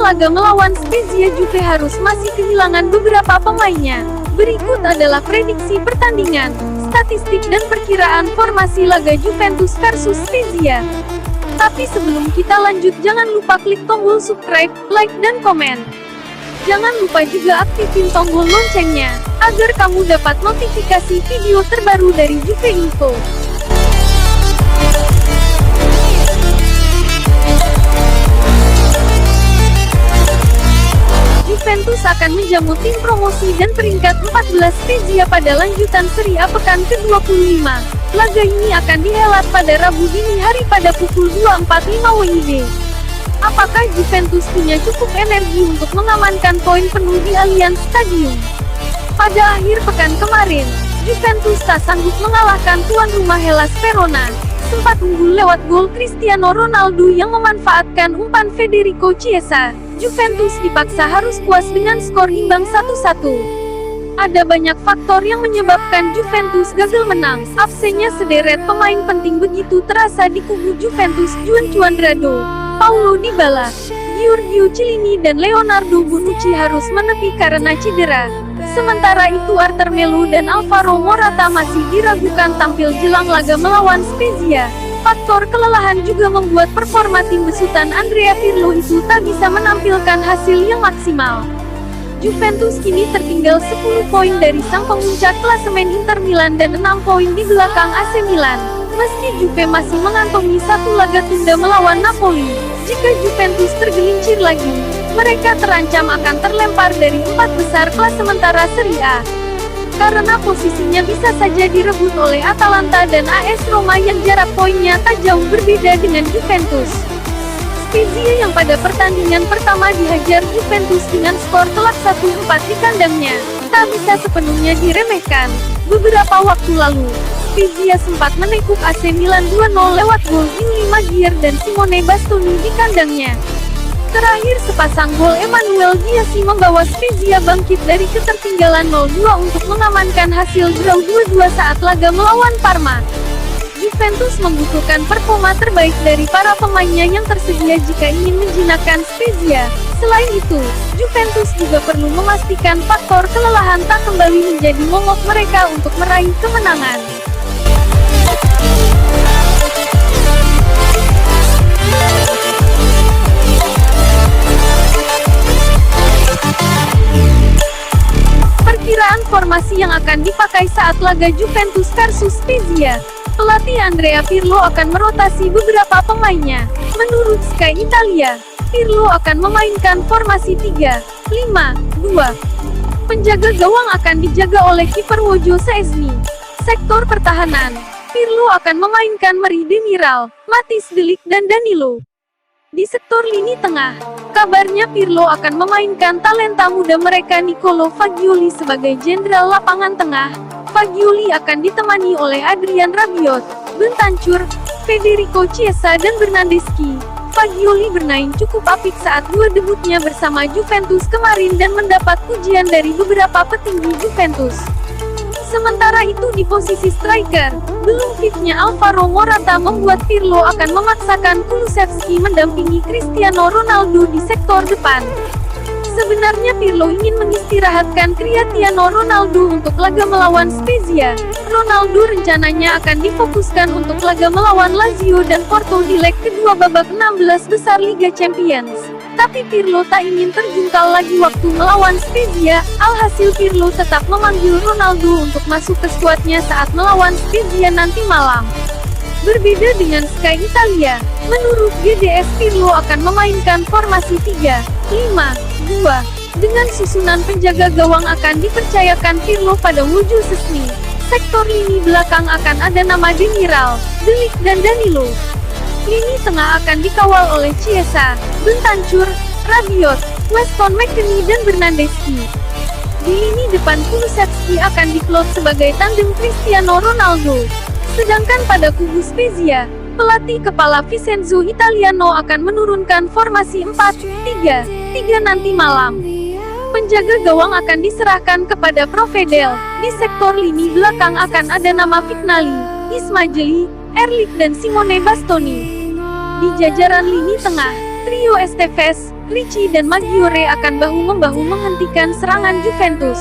laga melawan Spezia, Juve harus masih kehilangan beberapa pemainnya. Berikut adalah prediksi pertandingan, statistik dan perkiraan formasi laga Juventus versus Spezia. Tapi sebelum kita lanjut, jangan lupa klik tombol subscribe, like, dan komen. Jangan lupa juga aktifin tombol loncengnya, agar kamu dapat notifikasi video terbaru dari Juve Info. Juventus akan menjamu tim promosi dan peringkat 14 Spezia pada lanjutan Serie A pekan ke-25. Laga ini akan dihelat pada Rabu dini hari pada pukul 2.45 WIB. Apakah Juventus punya cukup energi untuk mengamankan poin penuh di Allianz Stadium? Pada akhir pekan kemarin, Juventus tak sanggup mengalahkan tuan rumah Hellas Verona. Sempat unggul lewat gol Cristiano Ronaldo yang memanfaatkan umpan Federico Chiesa. Juventus dipaksa harus puas dengan skor imbang 1-1. Ada banyak faktor yang menyebabkan Juventus gagal menang. Absennya sederet pemain penting begitu terasa di kubu Juventus: Juan Cuadrado, Paulo Dybala, Giorgio Chiellini dan Leonardo Bonucci harus menepi karena cedera. Sementara itu Arthur Melo dan Alvaro Morata masih diragukan tampil jelang laga melawan Spezia. Faktor kelelahan juga membuat performa tim besutan Andrea Pirlo itu tak bisa menampilkan hasil yang maksimal. Juventus kini tertinggal 10 poin dari sang pemuncak klasemen Inter Milan dan 6 poin di belakang AC Milan. Meski Juve masih mengantongi satu laga tunda melawan Napoli, jika Juventus tergelincir lagi, mereka terancam akan terlempar dari 4 besar kelas sementara Serie A. Karena posisinya bisa saja direbut oleh Atalanta dan AS Roma yang jarak poinnya tak jauh berbeda dengan Juventus. Spezia yang pada pertandingan pertama dihajar Juventus dengan skor telak 1-4 di kandangnya, tak bisa sepenuhnya diremehkan. Beberapa waktu lalu, Spezia sempat menekuk AC Milan 2-0 lewat gol Yuli Magyar dan Simone Bastoni di kandangnya. Terakhir sepasang gol Emmanuel Giassi membawa Spezia bangkit dari ketertinggalan 0-2 untuk mengamankan hasil draw 2-2 saat laga melawan Parma. Juventus membutuhkan performa terbaik dari para pemainnya yang tersedia jika ingin menjinakkan Spezia. Selain itu, Juventus juga perlu memastikan faktor kelelahan tak kembali menjadi momok mereka untuk meraih kemenangan. Perkiraan formasi yang akan dipakai saat laga Juventus versus Spezia. Pelatih Andrea Pirlo akan merotasi beberapa pemainnya. Menurut Sky Italia, Pirlo akan memainkan formasi 3-5-2. Penjaga gawang akan dijaga oleh kiper Wojciech Szczesny. Sektor pertahanan, Pirlo akan memainkan Mari Demiral, Matthijs de Ligt dan Danilo. Di sektor lini tengah, kabarnya Pirlo akan memainkan talenta muda mereka Nicolo Fagioli sebagai jenderal lapangan tengah. Fagioli akan ditemani oleh Adrian Rabiot, Bentancur, Federico Chiesa dan Bernardeschi. Fagioli bermain cukup apik saat dua debutnya bersama Juventus kemarin dan mendapat pujian dari beberapa petinggi Juventus. Sementara itu di posisi striker, belum fitnya Alvaro Morata membuat Pirlo akan memaksakan Kulusevski mendampingi Cristiano Ronaldo di sektor depan. Sebenarnya Pirlo ingin mengistirahatkan Cristiano Ronaldo untuk laga melawan Spezia. Ronaldo rencananya akan difokuskan untuk laga melawan Lazio dan Porto di leg kedua babak 16 besar Liga Champions. Tapi Pirlo tak ingin terjungkal lagi waktu melawan Spezia, alhasil Pirlo tetap memanggil Ronaldo untuk masuk ke skuadnya saat melawan Spezia nanti malam. Berbeda dengan Sky Italia, menurut GDS Pirlo akan memainkan formasi 3-5-2. Dengan susunan penjaga gawang akan dipercayakan Pirlo pada Wojciech Szczesny. Sektor lini belakang akan ada nama Demiral, De Ligt dan Danilo. Lini tengah akan dikawal oleh Chiesa, Bentancur, Rabiot, Weston McKennie dan Bernardeschi. Di lini depan Kulusevski akan diplot sebagai tandem Cristiano Ronaldo. Sedangkan pada kubu Spezia, pelatih kepala Vincenzo Italiano akan menurunkan formasi 4-3-3 nanti malam. Penjaga gawang akan diserahkan kepada Provedel. Di sektor lini belakang akan ada nama Vignali, Ismaili, Erlich dan Simone Bastoni. Di jajaran lini tengah, trio Esteves, Ricci dan Maggiore akan bahu-membahu menghentikan serangan Juventus.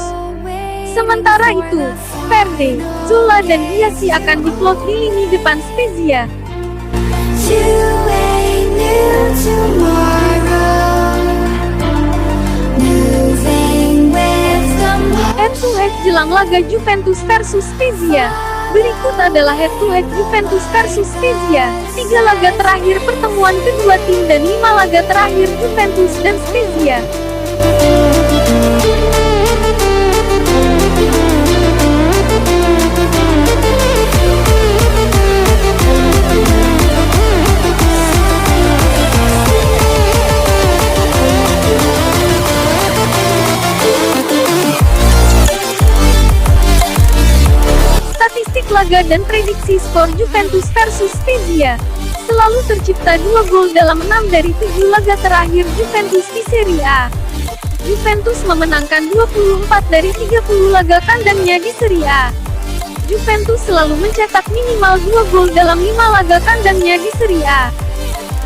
Sementara itu, Verde, Zola dan Biasi akan diplot di lini depan Spezia. Head-to-head jelang laga Juventus versus Spezia. Berikut adalah head-to-head Juventus versus Spezia. 3 laga terakhir pertemuan kedua tim dan 5 laga terakhir Juventus dan Spezia. Statistik laga dan prediksi skor Juventus versus Spezia. Selalu tercipta 2 gol dalam 6 dari 7 laga terakhir Juventus di Serie A. Juventus memenangkan 24 dari 30 laga kandangnya di Serie A. Juventus selalu mencetak minimal 2 gol dalam 5 laga kandangnya di Serie A.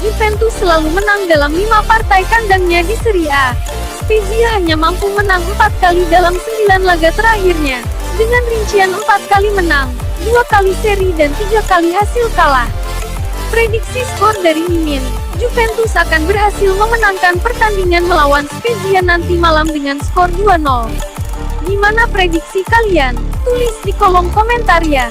Juventus selalu menang dalam 5 partai kandangnya di Serie A. Spezia hanya mampu menang 4 kali dalam 9 laga terakhirnya, dengan rincian 4 kali menang, 2 kali seri dan 3 kali hasil kalah. Prediksi skor dari Mimin, Juventus akan berhasil memenangkan pertandingan melawan Spezia nanti malam dengan skor 2-0. Gimana prediksi kalian? Tulis di kolom komentar ya.